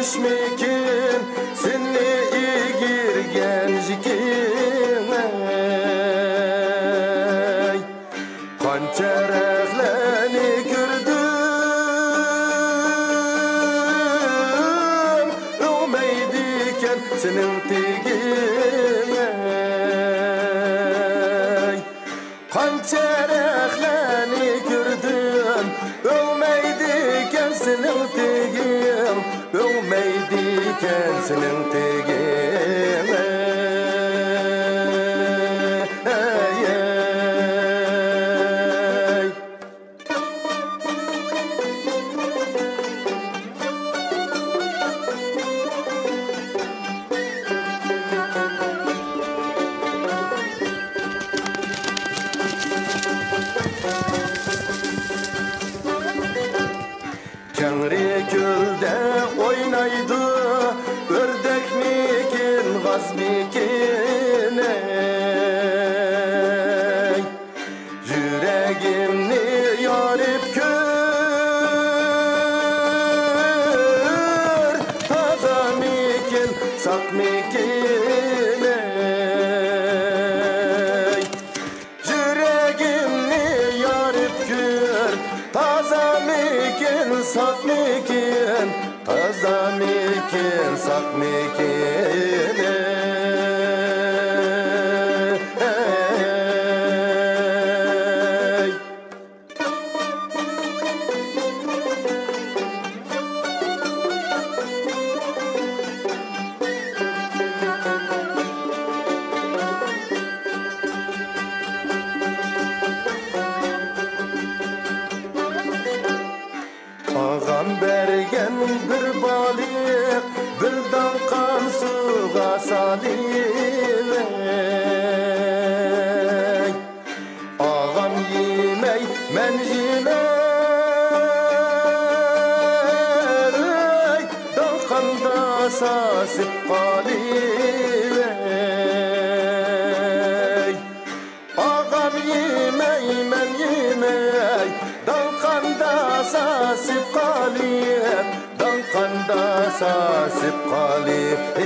düşmekin seni girgen jikin qancha rahlarni ko'rdim o'maydi ekan sening teging qancha rahlarni ko'rdim o'maydi ekan sening teging o'maydi ekan sening teging Kengri gölde oynaydı ördek mikin gaz mikin yüreğimni yarıp kör taza mikin sak mikin yüreğimni yarıp kör taza mikin sak mikin taza mikin sak mikin Ağam bergen bir balık bir dankan suğa salıver Ağam yemey men yemey dankanda sasıp kalıver Ağam yemey men yemey dankanda sasıp kalıp dankanda sasıp kalıp